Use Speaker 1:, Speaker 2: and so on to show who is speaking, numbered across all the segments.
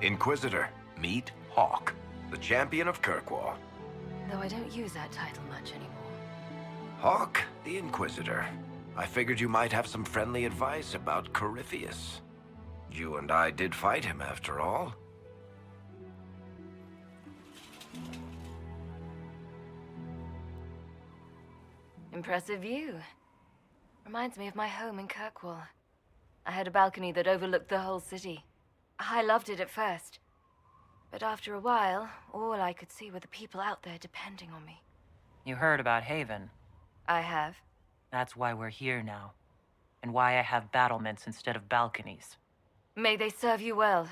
Speaker 1: Inquisitor, meet Hawke, the Champion of Kirkwall.
Speaker 2: Though I don't use that title much anymore.
Speaker 1: Hawke, the Inquisitor. I figured you might have some friendly advice about Corypheus. You and I did fight him, after all.
Speaker 2: Impressive view. Reminds me of my home in Kirkwall. I had a balcony that overlooked the whole city. I loved it at first. But after a while, all I could see were the people out there depending on me.
Speaker 3: You heard about Haven.
Speaker 2: I have.
Speaker 3: That's why we're here now. And why I have battlements instead of balconies.
Speaker 2: May they serve you well.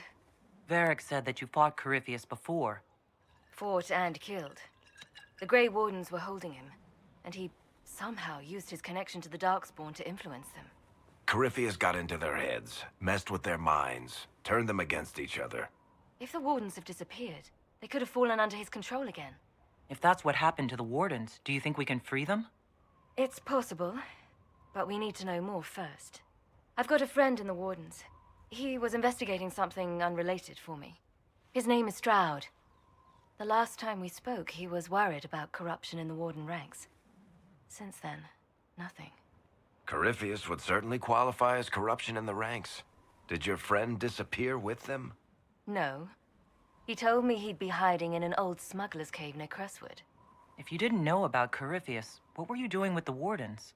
Speaker 3: Varric said that you fought Corypheus before.
Speaker 2: Fought and killed. The Grey Wardens were holding him, and he somehow used his connection to the Darkspawn to influence them.
Speaker 1: Corypheus got into their heads, messed with their minds, turned them against each other.
Speaker 2: If the Wardens have disappeared, they could have fallen under his control again.
Speaker 3: If that's what happened to the Wardens, do you think we can free them?
Speaker 2: It's possible, but we need to know more first. I've got a friend in the Wardens. He was investigating something unrelated for me. His name is Stroud. The last time we spoke, he was worried about corruption in the Warden ranks. Since then, nothing.
Speaker 1: Corypheus would certainly qualify as corruption in the ranks. Did your friend disappear with them?
Speaker 2: No. He told me he'd be hiding in an old smuggler's cave near Crestwood.
Speaker 3: If you didn't know about Corypheus, what were you doing with the Wardens?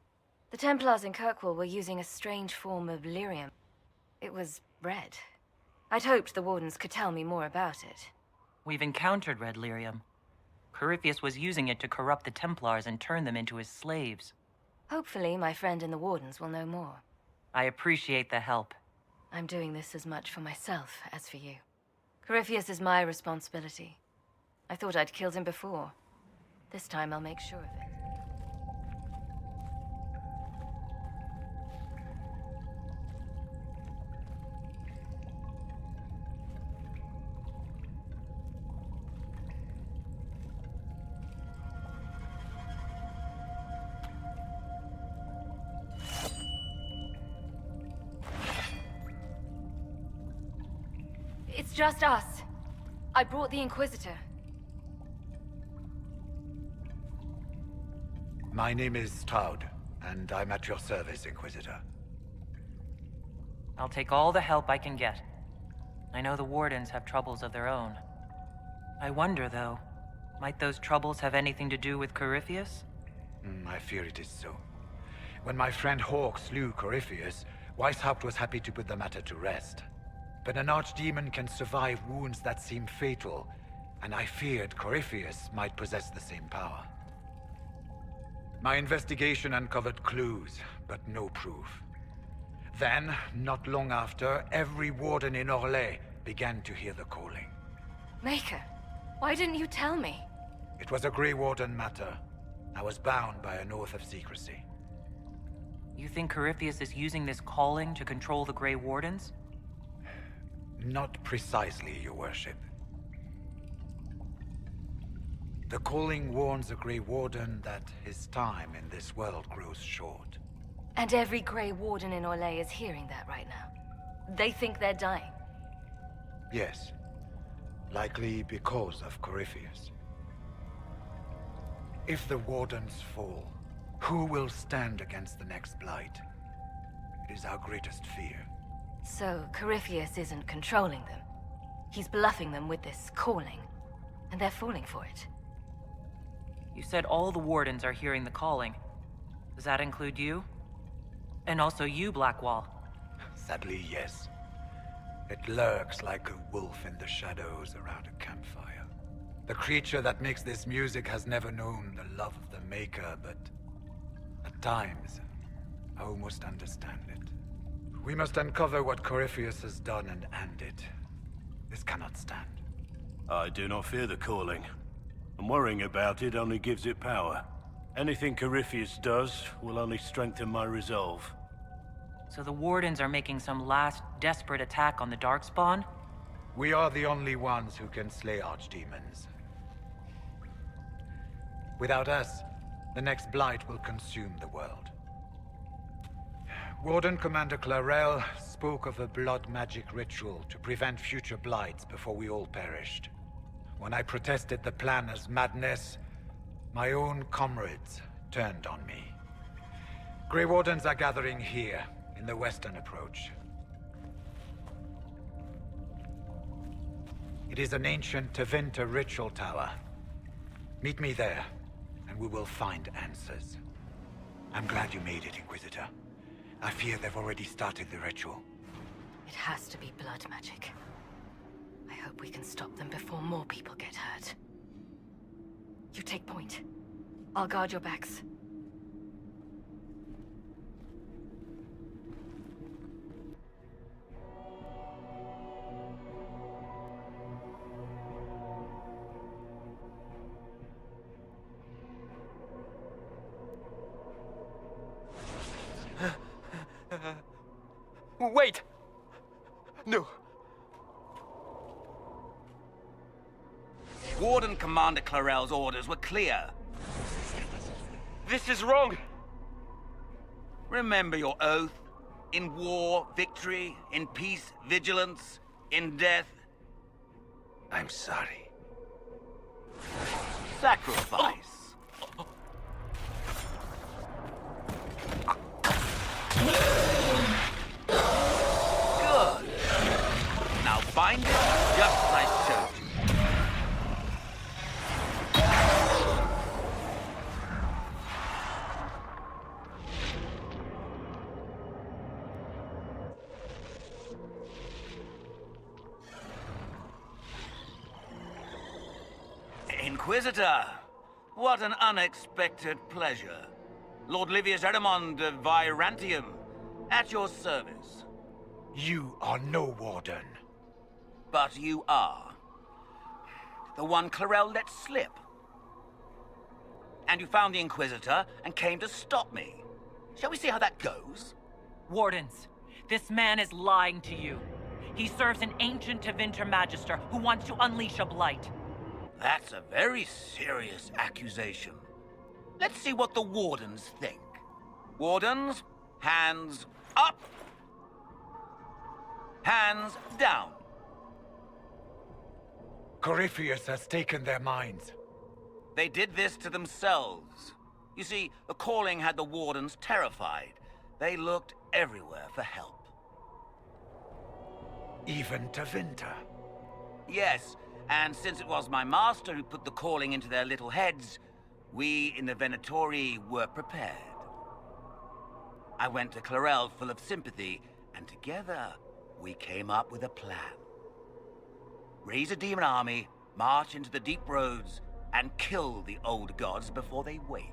Speaker 2: The Templars in Kirkwall were using a strange form of lyrium. It was red. I'd hoped the Wardens could tell me more about it.
Speaker 3: We've encountered red lyrium. Corypheus was using it to corrupt the Templars and turn them into his slaves.
Speaker 2: Hopefully, my friend in the Wardens will know more.
Speaker 3: I appreciate the help.
Speaker 2: I'm doing this as much for myself as for you. Corypheus is my responsibility. I thought I'd killed him before. This time I'll make sure of it. It's just us. I brought the Inquisitor.
Speaker 4: My name is Stroud, and I'm at your service, Inquisitor.
Speaker 3: I'll take all the help I can get. I know the Wardens have troubles of their own. I wonder, though, might those troubles have anything to do with Corypheus?
Speaker 4: I fear it is so. When my friend Hawke slew Corypheus, Weishaupt was happy to put the matter to rest. But an archdemon can survive wounds that seem fatal, and I feared Corypheus might possess the same power. My investigation uncovered clues, but no proof. Then, not long after, every warden in Orlais began to hear the calling.
Speaker 2: Maker, why didn't you tell me?
Speaker 4: It was a Grey Warden matter. I was bound by an oath of secrecy.
Speaker 3: You think Corypheus is using this calling to control the Grey Wardens?
Speaker 4: Not precisely, Your Worship. The calling warns a Grey Warden that his time in this world grows short.
Speaker 2: And every Grey Warden in Orlais is hearing that right now. They think they're dying.
Speaker 4: Yes. Likely because of Corypheus. If the Wardens fall, who will stand against the next Blight? It is our greatest fear.
Speaker 2: So, Corypheus isn't controlling them. He's bluffing them with this calling, and they're falling for it.
Speaker 3: You said all the Wardens are hearing the calling. Does that include you? And also you, Blackwall?
Speaker 4: Sadly, yes. It lurks like a wolf in the shadows around a campfire. The creature that makes this music has never known the love of the Maker, but at times, I almost understand it. We must uncover what Corypheus has done and end it. This cannot stand.
Speaker 5: I do not fear the calling. And worrying about it only gives it power. Anything Corypheus does will only strengthen my resolve.
Speaker 3: So the Wardens are making some last desperate attack on the Darkspawn?
Speaker 4: We are the only ones who can slay archdemons. Without us, the next Blight will consume the world. Warden Commander Clarel spoke of a blood magic ritual to prevent future blights before we all perished. When I protested the plan as madness, my own comrades turned on me. Grey Wardens are gathering here, in the western approach. It is an ancient Tevinter ritual tower. Meet me there, and we will find answers. I'm glad you made it, Inquisitor. I fear they've already started the ritual.
Speaker 2: It has to be blood magic. I hope we can stop them before more people get hurt. You take point. I'll guard your backs.
Speaker 6: Wait! No.
Speaker 7: Warden Commander Clarel's orders were clear.
Speaker 6: This is wrong!
Speaker 7: Remember your oath. In war, victory. In peace, vigilance. In death,
Speaker 1: I'm sorry.
Speaker 7: sacrifice. Good. Now bind it just as I showed you. Inquisitor, what an unexpected pleasure. Lord Livius Erimond of Virantium, at your service.
Speaker 4: You are no warden.
Speaker 7: But you are. The one Clarel let slip. And you found the Inquisitor and came to stop me. Shall we see how that goes?
Speaker 3: Wardens, this man is lying to you. He serves an ancient Tevinter Magister who wants to unleash a blight.
Speaker 7: That's a very serious accusation. Let's see what the Wardens think. Wardens, hands up. Hands down.
Speaker 4: Corypheus has taken their minds.
Speaker 7: They did this to themselves. You see, the calling had the Wardens terrified. They looked everywhere for help.
Speaker 4: Even Tevinter.
Speaker 7: Yes, and since it was my master who put the calling into their little heads, we in the Venatori were prepared. I went to Clarel full of sympathy, and together we came up with a plan. Raise a demon army, march into the deep roads, and kill the old gods before they wake.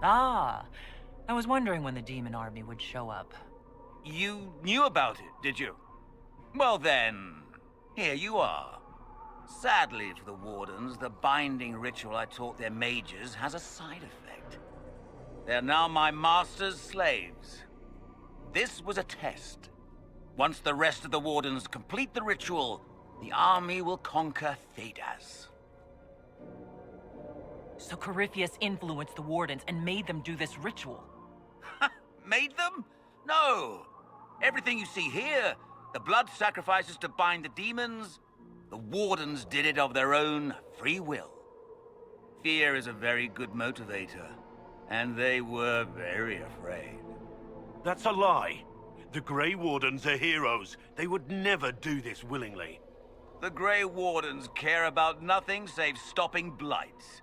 Speaker 3: Ah, I was wondering when the demon army would show up.
Speaker 7: You knew about it, did you? Well then, here you are. Sadly for the Wardens, the binding ritual I taught their mages has a side effect. They're now my master's slaves. This was a test. Once the rest of the Wardens complete the ritual, the army will conquer Thedas.
Speaker 3: So Corypheus influenced the Wardens and made them do this ritual.
Speaker 7: Made them? No. Everything you see here, the blood sacrifices to bind the demons, the Wardens did it of their own free will. Fear is a very good motivator, and they were very afraid.
Speaker 5: That's a lie. The Grey Wardens are heroes. They would never do this willingly.
Speaker 7: The Grey Wardens care about nothing save stopping blights.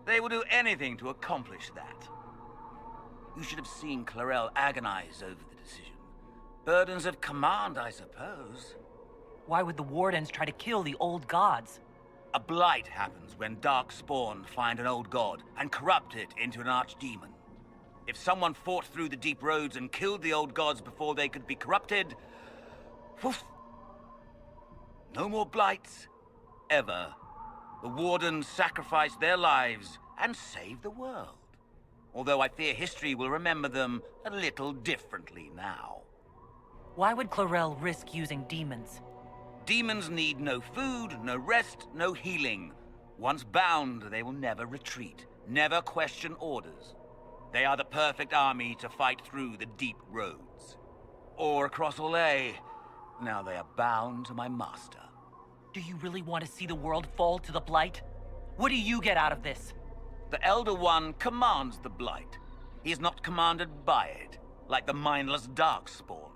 Speaker 7: They will do anything to accomplish that. You should have seen Clarel agonize over the decision. Burdens of command, I suppose.
Speaker 3: Why would the Wardens try to kill the old gods?
Speaker 7: A blight happens when dark spawn find an old god and corrupt it into an archdemon. If someone fought through the deep roads and killed the old gods before they could be corrupted, woof, no more blights, ever. The Wardens sacrificed their lives and saved the world. Although I fear history will remember them a little differently now.
Speaker 3: Why would Clarel risk using demons?
Speaker 7: Demons need no food, no rest, no healing. Once bound, they will never retreat, never question orders. They are the perfect army to fight through the deep roads. or across Olay. Now they are bound to my master.
Speaker 3: Do you really want to see the world fall to the Blight? What do you get out of this?
Speaker 7: The Elder One commands the Blight. He is not commanded by it, like the mindless Darkspawn.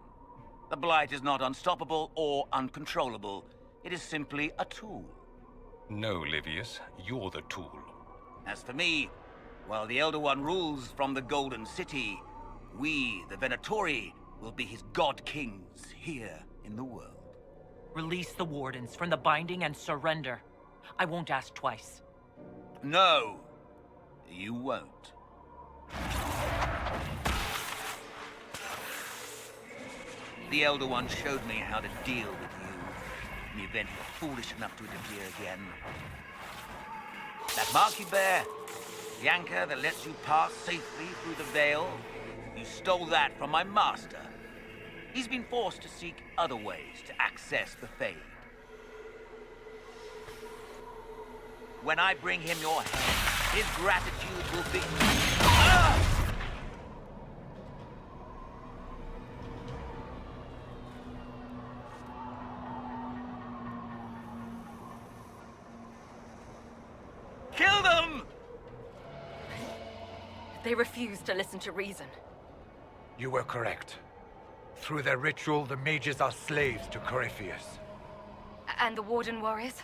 Speaker 7: The Blight is not unstoppable or uncontrollable. It is simply a tool.
Speaker 8: No, Livius, you're the tool.
Speaker 7: As for me, while the Elder One rules from the Golden City, we, the Venatori, will be his god-kings here in the world.
Speaker 3: Release the Wardens from the binding and surrender. I won't ask twice.
Speaker 7: No, you won't. The Elder One showed me how to deal with you, in the event you were foolish enough to interfere again. That mark you bear, the anchor that lets you pass safely through the veil, you stole that from my master. He's been forced to seek other ways to access the Fade. When I bring him your head, his gratitude will be... Ah! Kill them!
Speaker 2: They refuse to listen to reason.
Speaker 4: You were correct. Through their ritual, the mages are slaves to Corypheus.
Speaker 2: And the Warden warriors?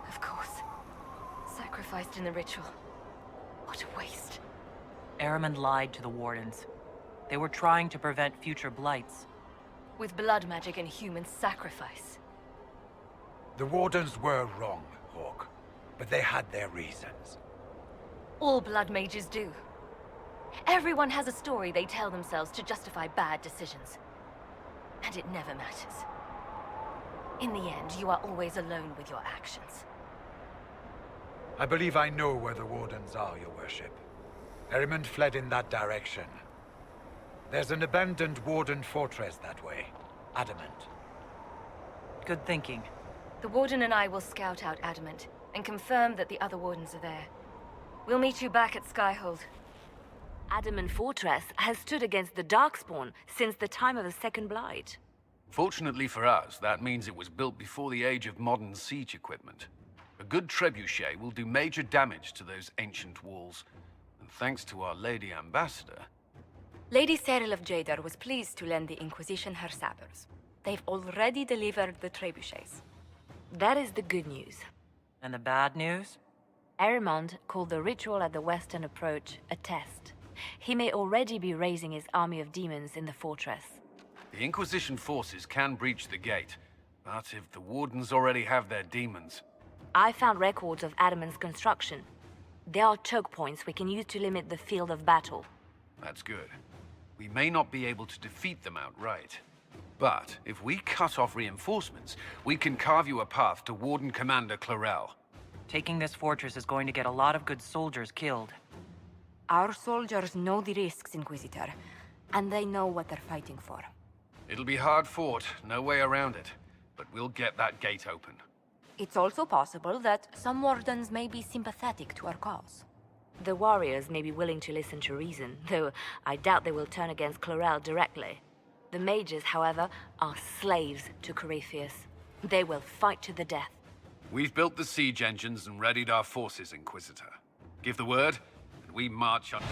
Speaker 2: Of course. Sacrificed in the ritual. What a waste.
Speaker 3: Ahriman lied to the Wardens. They were trying to prevent future blights.
Speaker 2: With blood magic and human sacrifice.
Speaker 4: The Wardens were wrong, Hawke, but they had their reasons.
Speaker 2: All blood mages do. Everyone has a story they tell themselves to justify bad decisions. And it never matters. In the end, you are always alone with your actions.
Speaker 4: I believe I know where the Wardens are, Your Worship. Ahriman fled in that direction. There's an abandoned Warden fortress that way. Adamant.
Speaker 3: Good thinking.
Speaker 2: The Warden and I will scout out Adamant and confirm that the other Wardens are there. We'll meet you back at Skyhold.
Speaker 9: Adamant Fortress has stood against the Darkspawn since the time of the Second Blight.
Speaker 10: Fortunately for us, that means it was built before the age of modern siege equipment. A good trebuchet will do major damage to those ancient walls. And thanks to our Lady Ambassador...
Speaker 9: Lady Cyril of Jadar was pleased to lend the Inquisition her sabers. They've already delivered the trebuchets. That is the good news.
Speaker 3: And the bad news?
Speaker 9: Arimond called the ritual at the western approach a test. He may already be raising his army of demons in the fortress.
Speaker 10: The Inquisition forces can breach the gate, but if the Wardens already have their demons...
Speaker 9: I found records of Adamant's construction. There are choke points we can use to limit the field of battle.
Speaker 10: That's good. We may not be able to defeat them outright. But if we cut off reinforcements, we can carve you a path to Warden Commander Clarel.
Speaker 3: Taking this fortress is going to get a lot of good soldiers killed.
Speaker 9: Our soldiers know the risks, Inquisitor, and they know what they're fighting for.
Speaker 10: It'll be hard fought, no way around it, but we'll get that gate open.
Speaker 9: It's also possible that some Wardens may be sympathetic to our cause. The warriors may be willing to listen to reason, though I doubt they will turn against Clarel directly. The mages, however, are slaves to Corypheus. They will fight to the death.
Speaker 10: We've built the siege engines and readied our forces, Inquisitor. Give the word, and we march on...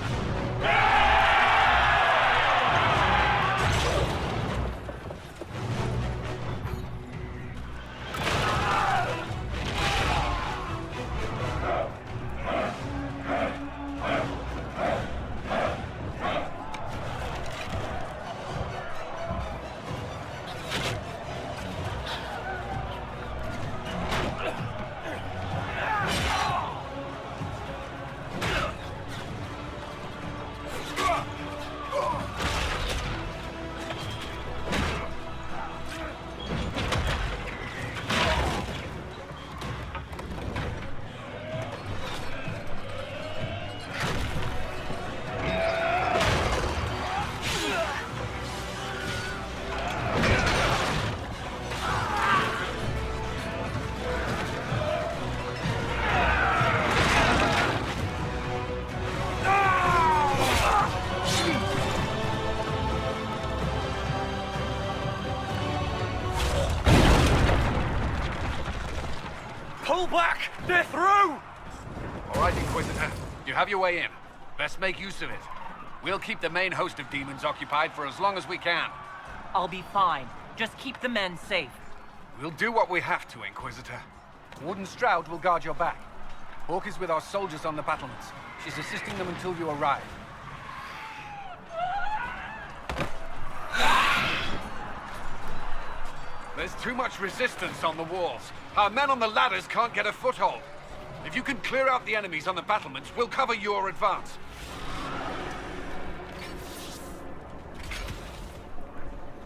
Speaker 6: Black! They're through!
Speaker 10: All right, Inquisitor. You have your way in. Best make use of it. We'll keep the main host of demons occupied for as long as we can.
Speaker 3: I'll be fine. Just keep the men safe.
Speaker 10: We'll do what we have to, Inquisitor. Warden Stroud will guard your back. Hawke is with our soldiers on the battlements. She's assisting them until you arrive. There's too much resistance on the walls. Our men on the ladders can't get a foothold. If you can clear out the enemies on the battlements, we'll cover your advance.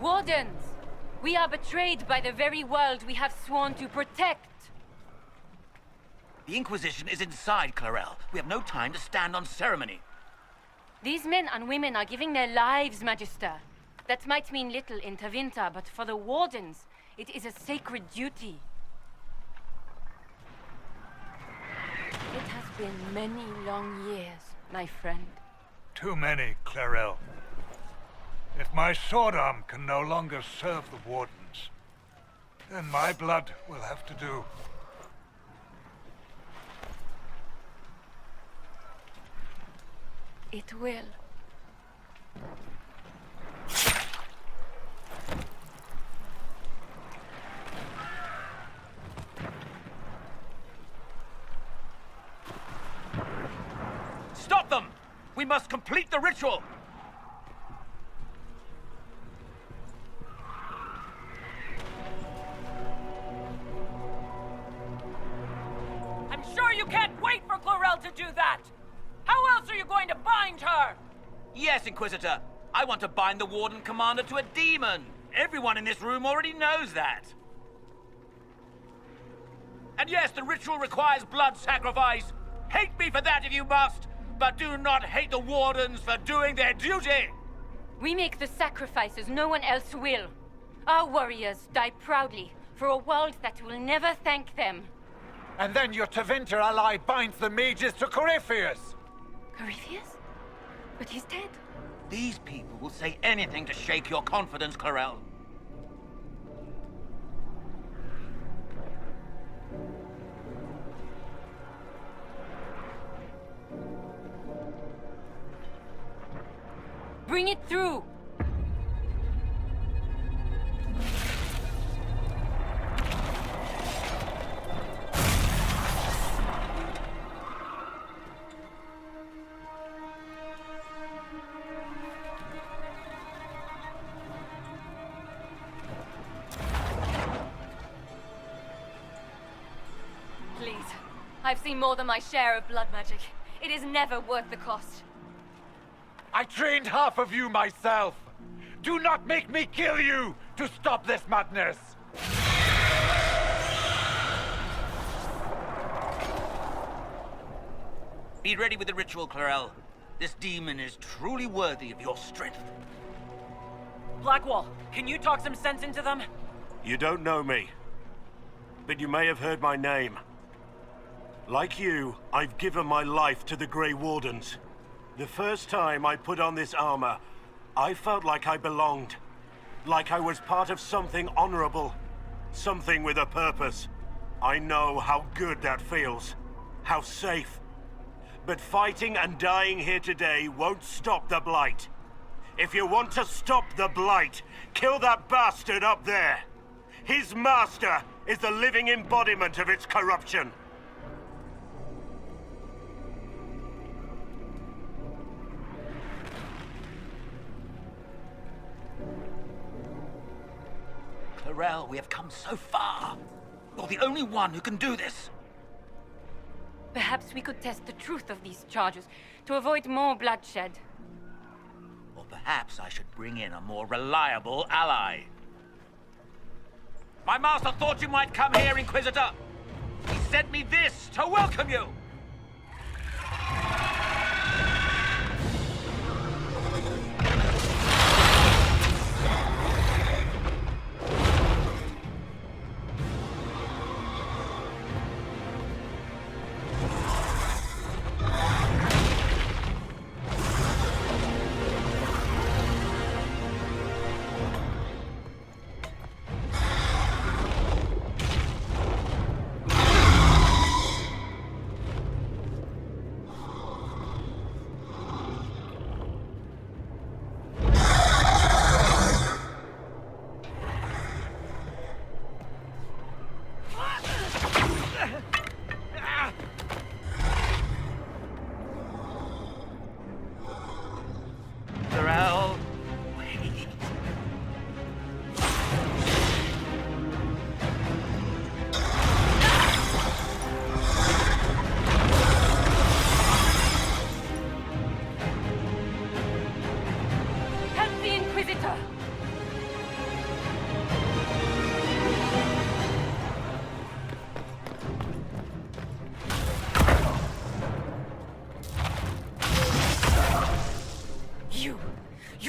Speaker 2: Wardens! We are betrayed by the very world we have sworn to protect.
Speaker 7: The Inquisition is inside, Clarel. We have no time to stand on ceremony.
Speaker 2: These men and women are giving their lives, Magister. That might mean little in Tavinta, but for the Wardens, it is a sacred duty. It has been many long years, my friend.
Speaker 11: Too many, Clarel. If my sword arm can no longer serve the Wardens, then my blood will have to do.
Speaker 2: It will.
Speaker 7: Stop them! We must complete the ritual!
Speaker 3: I'm sure you can't wait for Clarel to do that! How else are you going to bind her?
Speaker 7: Yes, Inquisitor. I want to bind the Warden Commander to a demon. Everyone in this room already knows that. And yes, the ritual requires blood sacrifice. Hate me for that if you must, but do not hate the Wardens for doing their duty.
Speaker 2: We make the sacrifices no one else will. Our warriors die proudly for a world that will never thank them.
Speaker 4: And then your Tavinta ally binds the mages to Corypheus.
Speaker 2: Corypheus? But he's dead.
Speaker 7: These people will say anything to shake your confidence, Clarel.
Speaker 2: Bring it through! Please. I've seen more than my share of blood magic. It is never worth the cost.
Speaker 4: I trained half of you myself. Do not make me kill you to stop this madness.
Speaker 7: Be ready with the ritual, Clarel. This demon is truly worthy of your strength.
Speaker 3: Blackwall, can you talk some sense into them?
Speaker 5: You don't know me, but you may have heard my name. Like you, I've given my life to the Grey Wardens. The first time I put on this armor, I felt like I belonged. Like I was part of something honorable. Something with a purpose. I know how good that feels. How safe. But fighting and dying here today won't stop the Blight. If you want to stop the Blight, kill that bastard up there. His master is the living embodiment of its corruption.
Speaker 7: Clarel, we have come so far. You're the only one who can do this.
Speaker 2: Perhaps we could test the truth of these charges to avoid more bloodshed.
Speaker 7: Or perhaps I should bring in a more reliable ally. My master thought you might come here, Inquisitor. He sent me this to welcome you.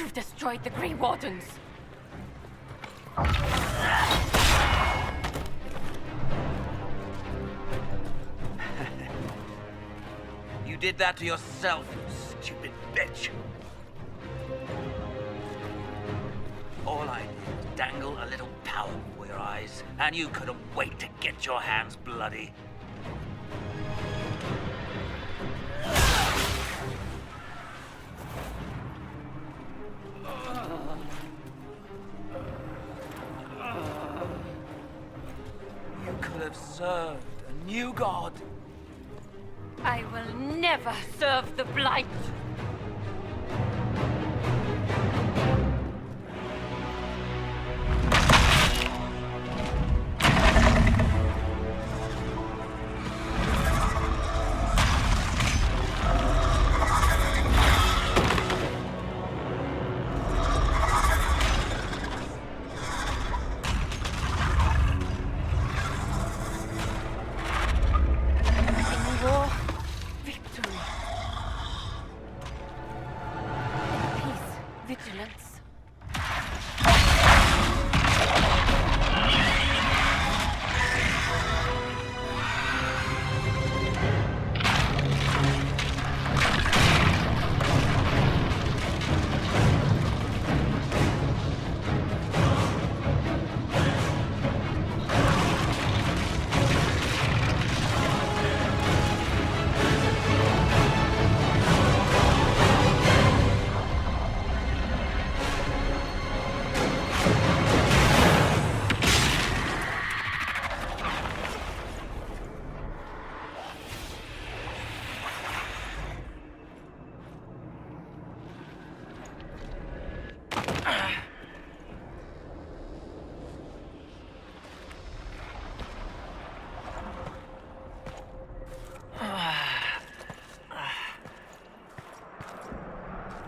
Speaker 2: You've destroyed the Grey Wardens!
Speaker 7: You did that to yourself, you stupid bitch. All I did was dangle a little power before your eyes, and you couldn't wait to get your hands bloody. You could have served a new god.
Speaker 2: I will never serve the Blight!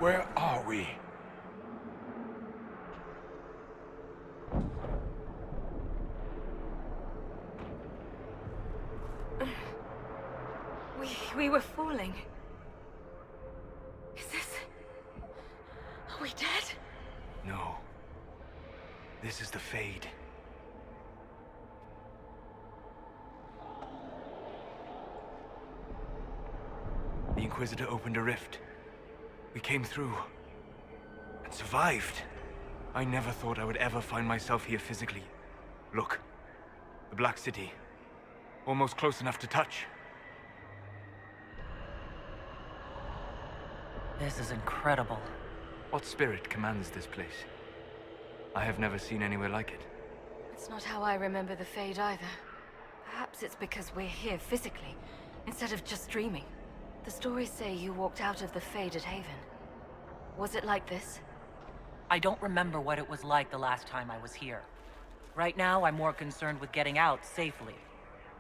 Speaker 4: Where are we?
Speaker 2: We were falling. Is this... Are we dead?
Speaker 12: No. This is the Fade. The Inquisitor opened a rift. We came through. And survived. I never thought I would ever find myself here physically. Look. The Black City. Almost close enough to touch.
Speaker 3: This is incredible.
Speaker 12: What spirit commands this place? I have never seen anywhere like it.
Speaker 2: It's not how I remember the Fade either. Perhaps it's because we're here physically, instead of just dreaming. The stories say you walked out of the Fade at Haven. Was it like this?
Speaker 3: I don't remember what it was like the last time I was here. Right now, I'm more concerned with getting out safely.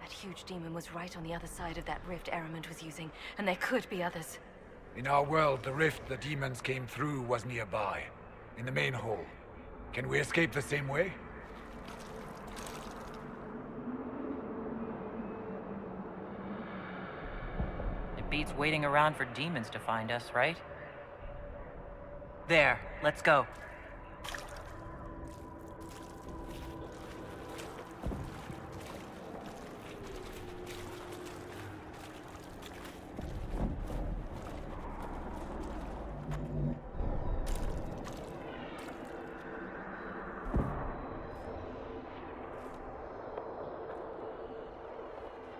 Speaker 2: That huge demon was right on the other side of that rift Eramond was using, and there could be others.
Speaker 4: In our world, the rift the demons came through was nearby, in the main hall. Can we escape the same way?
Speaker 3: It beats waiting around for demons to find us, right? There, let's go.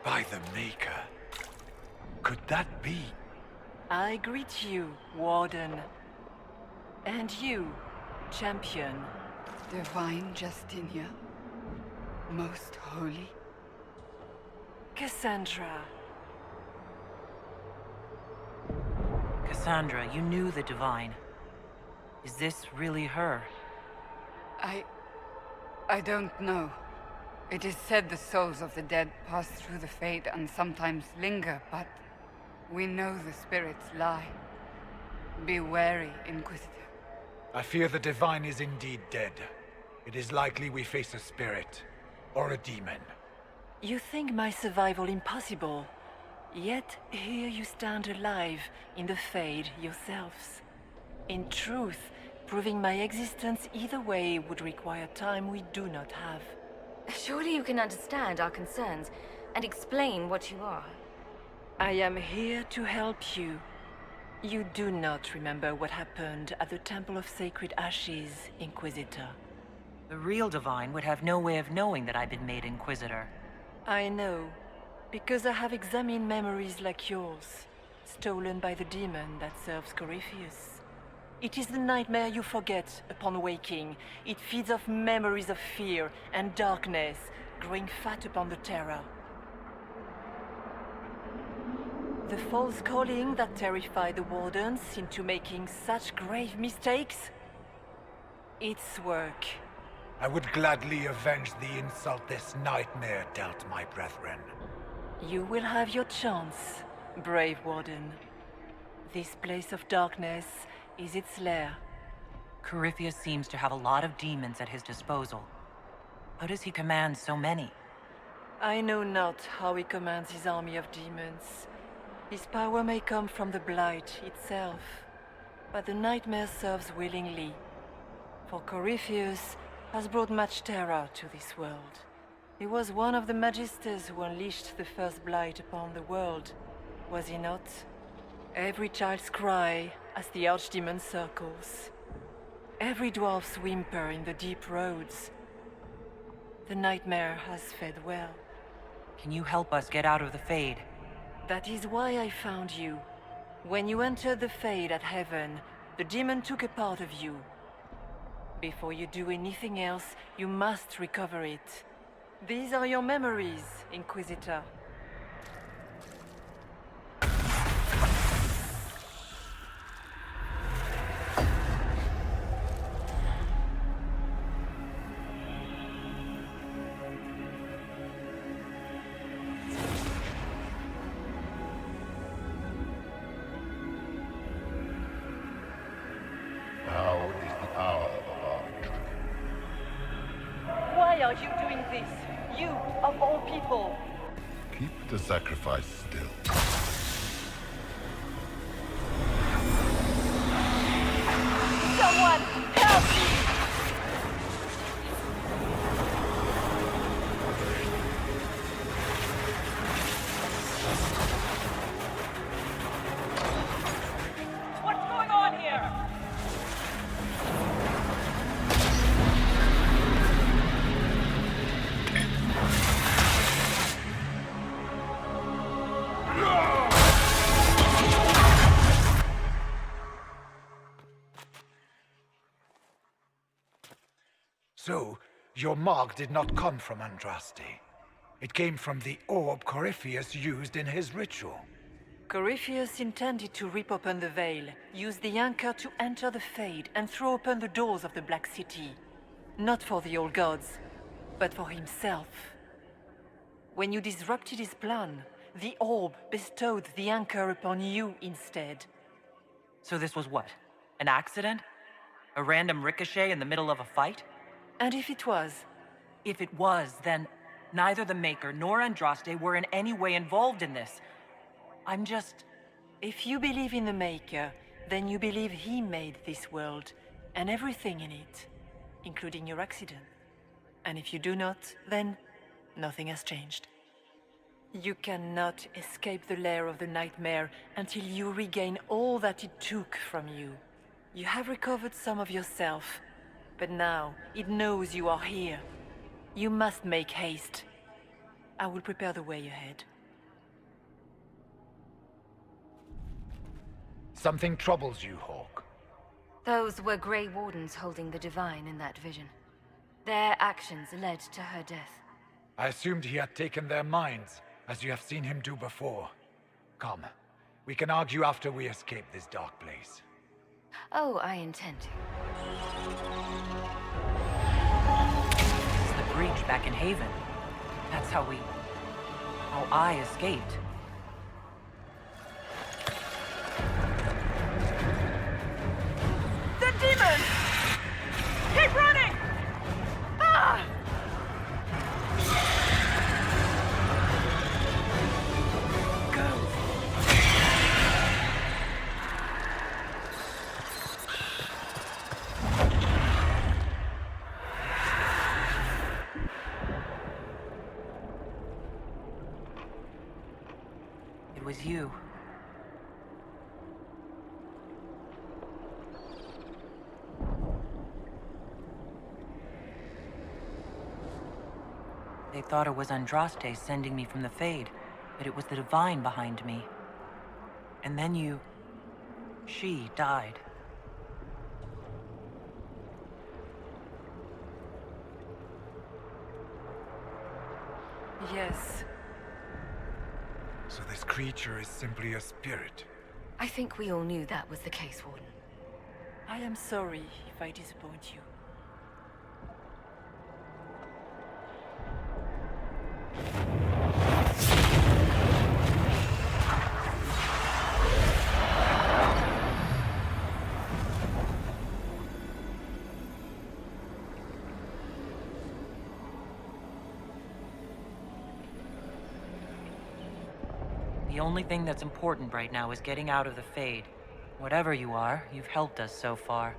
Speaker 4: By the Maker. Could that be?
Speaker 13: I greet you, Warden. And you, Champion.
Speaker 14: Divine Justinia. Most holy.
Speaker 13: Cassandra.
Speaker 3: Cassandra, you knew the Divine. Is this really her?
Speaker 14: I don't know. It is said the souls of the dead pass through the Fade and sometimes linger, but we know the spirits lie. Be wary, Inquisitor.
Speaker 4: I fear the Divine is indeed dead. It is likely we face a spirit, or a demon.
Speaker 13: You think my survival impossible, yet here you stand alive in the Fade yourselves. In truth, proving my existence either way would require time we do not have.
Speaker 2: Surely you can understand our concerns and explain what you are.
Speaker 13: I am here to help you. You do not remember what happened at the Temple of Sacred Ashes, Inquisitor.
Speaker 3: The real Divine would have no way of knowing that I've been made Inquisitor.
Speaker 13: I know, because I have examined memories like yours, stolen by the demon that serves Corypheus. It is the nightmare you forget upon waking. It feeds off memories of fear and darkness, growing fat upon the terror. The false calling that terrified the Wardens into making such grave mistakes? Its work.
Speaker 4: I would gladly avenge the insult this nightmare dealt my brethren.
Speaker 13: You will have your chance, brave Warden. This place of darkness is its lair.
Speaker 3: Corypheus seems to have a lot of demons at his disposal. How does he command so many?
Speaker 13: I know not how he commands his army of demons. His power may come from the Blight itself, but the nightmare serves willingly. For Corypheus has brought much terror to this world. He was one of the Magisters who unleashed the first Blight upon the world, was he not? Every child's cry as the Archdemon circles. Every dwarf's whimper in the deep roads. The nightmare has fed well.
Speaker 3: Can you help us get out of the Fade?
Speaker 13: That is why I found you. When you entered the Fade at Heaven, the demon took a part of you. Before you do anything else, you must recover it. These are your memories, Inquisitor. Why are you doing this? You, of all people!
Speaker 15: Keep the sacrifice still.
Speaker 13: Someone, help me! What's going on here?
Speaker 4: So, your mark did not come from Andraste. It came from the orb Corypheus used in his ritual.
Speaker 13: Corypheus intended to rip open the veil, use the anchor to enter the Fade, and throw open the doors of the Black City. Not for the old gods, but for himself. When you disrupted his plan, the orb bestowed the anchor upon you instead.
Speaker 3: So this was what? An accident? A random ricochet in the middle of a fight?
Speaker 13: And if it was?
Speaker 3: If it was, then neither the Maker nor Andraste were in any way involved in this. I'm just...
Speaker 13: If you believe in the Maker, then you believe he made this world, and everything in it, including your accident. And if you do not, then nothing has changed. You cannot escape the lair of the nightmare until you regain all that it took from you. You have recovered some of yourself, but now it knows you are here. You must make haste. I will prepare the way ahead.
Speaker 4: Something troubles you, Hawke.
Speaker 2: Those were Grey Wardens holding the Divine in that vision. Their actions led to her death.
Speaker 4: I assumed he had taken their minds, as you have seen him do before. Come, we can argue after we escape this dark place.
Speaker 2: Oh, I intend to.
Speaker 3: It's the breach back in Haven. That's how I escaped.
Speaker 13: The demon! Keep running! Ah! Go!
Speaker 3: was you. They thought it was Andraste sending me from the Fade, but it was the Divine behind me. And then she died.
Speaker 13: Yes.
Speaker 4: So this creature is simply a spirit?
Speaker 2: I think we all knew that was the case, Warden.
Speaker 13: I am sorry if I disappoint you.
Speaker 3: The only thing that's important right now is getting out of the Fade. Whatever you are, you've helped us so far.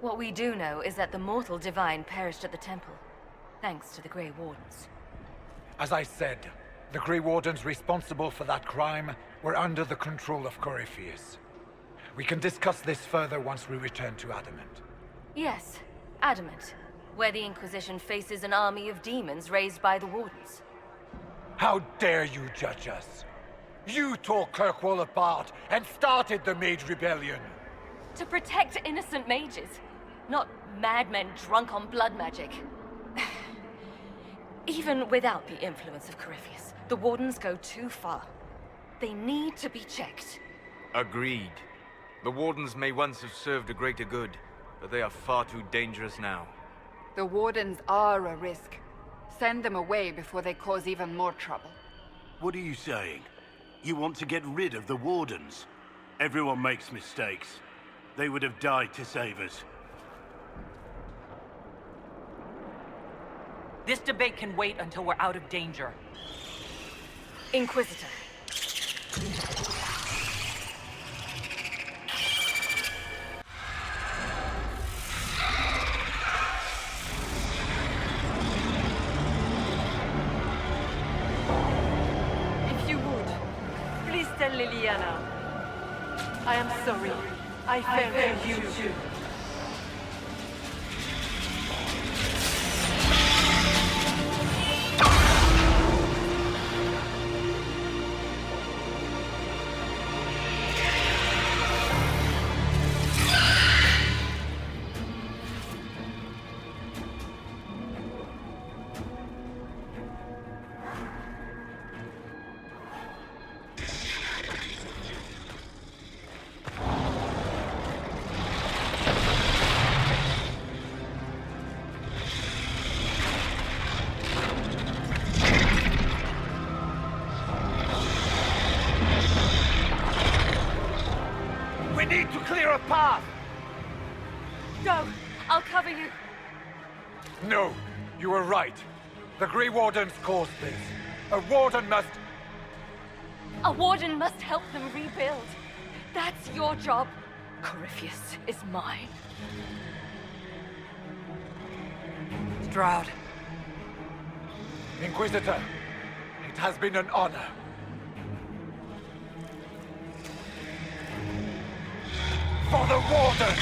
Speaker 2: What we do know is that the mortal divine perished at the temple, thanks to the Grey Wardens.
Speaker 4: As I said, the Grey Wardens responsible for that crime were under the control of Corypheus. We can discuss this further once we return to Adamant.
Speaker 2: Yes, Adamant, where the Inquisition faces an army of demons raised by the Wardens.
Speaker 4: How dare you judge us? You tore Kirkwall apart and started the Mage Rebellion!
Speaker 2: To protect innocent mages, not madmen drunk on blood magic. Even without the influence of Corypheus, the Wardens go too far. They need to be checked.
Speaker 12: Agreed. The Wardens may once have served a greater good, but they are far too dangerous now.
Speaker 14: The Wardens are a risk. Send them away before they cause even more trouble.
Speaker 5: What are you saying? You want to get rid of the Wardens? Everyone makes mistakes. They would have died to save us.
Speaker 3: This debate can wait until we're out of danger.
Speaker 2: Inquisitor.
Speaker 13: If you would, please tell Liliana. I am sorry. I fell for you too.
Speaker 4: We need to clear a path!
Speaker 2: Go! I'll cover you.
Speaker 4: No, you were right. The Grey Wardens caused this. A Warden must...
Speaker 2: A Warden must help them rebuild. That's your job. Corypheus is mine.
Speaker 3: Stroud.
Speaker 4: Inquisitor, it has been an honor. For the Warden!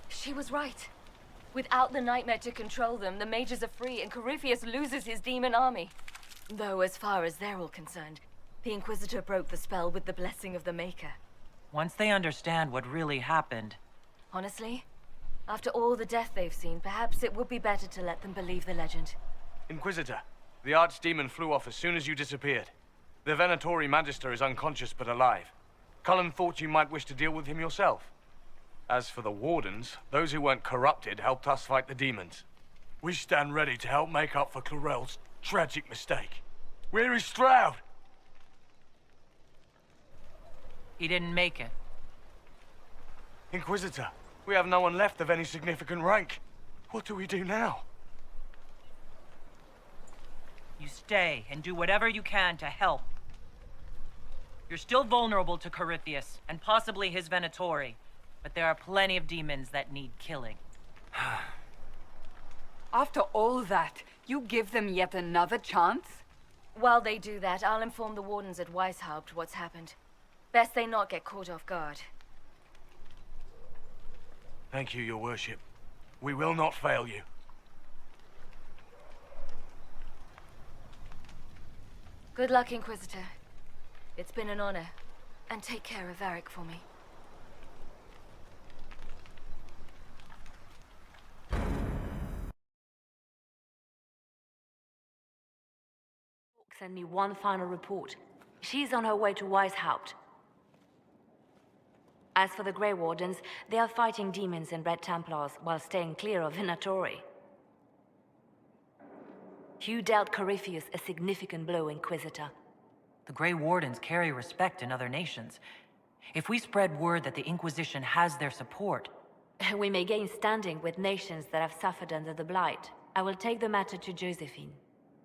Speaker 2: She was right. Without the nightmare to control them, the mages are free and Corypheus loses his demon army. Though as far as they're all concerned, the Inquisitor broke the spell with the blessing of the Maker.
Speaker 3: Once they understand what really happened...
Speaker 2: Honestly, after all the death they've seen, perhaps it would be better to let them believe the legend.
Speaker 12: Inquisitor, the Archdemon flew off as soon as you disappeared. The Venatori Magister is unconscious but alive. Cullen thought you might wish to deal with him yourself. As for the Wardens, those who weren't corrupted helped us fight the demons. We stand ready to help make up for Clarel's tragic mistake. Where is Stroud?
Speaker 3: He didn't make it.
Speaker 12: Inquisitor, we have no one left of any significant rank. What do we do now?
Speaker 3: You stay and do whatever you can to help. You're still vulnerable to Corypheus, and possibly his Venatori, but there are plenty of demons that need killing.
Speaker 14: After all that, you give them yet another chance?
Speaker 2: While they do that, I'll inform the Wardens at Weishaupt what's happened. Best they not get caught off guard.
Speaker 12: Thank you, your worship. We will not fail you.
Speaker 2: Good luck, Inquisitor. It's been an honor. And take care of Varric for me.
Speaker 9: Send me one final report. She's on her way to Weishaupt. As for the Grey Wardens, they are fighting demons and Red Templars while staying clear of Venatori. You dealt Corypheus a significant blow, Inquisitor.
Speaker 3: The Grey Wardens carry respect in other nations. If we spread word that the Inquisition has their support...
Speaker 9: We may gain standing with nations that have suffered under the Blight. I will take the matter to Josephine.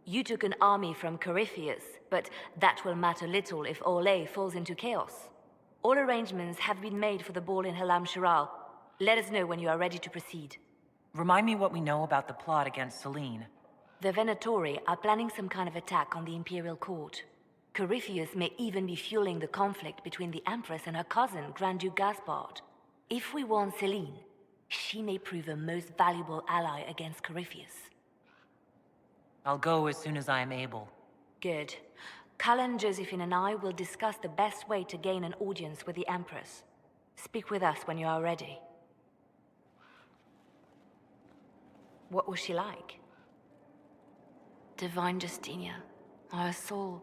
Speaker 9: You took an army from Corypheus, but that will matter little if Orlais falls into chaos. All arrangements have been made for the ball in Halam Shiral. Let us know when you are ready to proceed.
Speaker 3: Remind me what we know about the plot against Selene.
Speaker 9: The Venatori are planning some kind of attack on the Imperial Court. Corypheus may even be fueling the conflict between the Empress and her cousin, Grand Duke Gaspard. If we warn Selene, she may prove a most valuable ally against Corypheus.
Speaker 3: I'll go as soon as I am able.
Speaker 9: Good. Cullen, Josephine, and I will discuss the best way to gain an audience with the Empress. Speak with us when you are ready. What was she like? Divine Justinia, or her soul,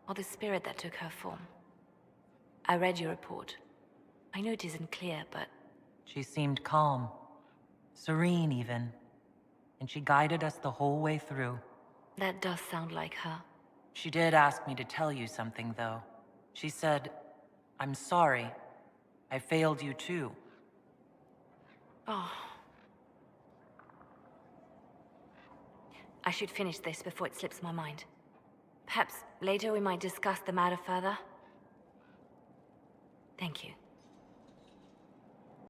Speaker 9: or the spirit that took her form. I read your report. I know it isn't clear, but...
Speaker 3: She seemed calm. Serene, even. And she guided us the whole way through.
Speaker 9: That does sound like her.
Speaker 3: She did ask me to tell you something, though. She said, "I'm sorry. I failed you too."
Speaker 9: Oh. I should finish this before it slips my mind. Perhaps later we might discuss the matter further. Thank you.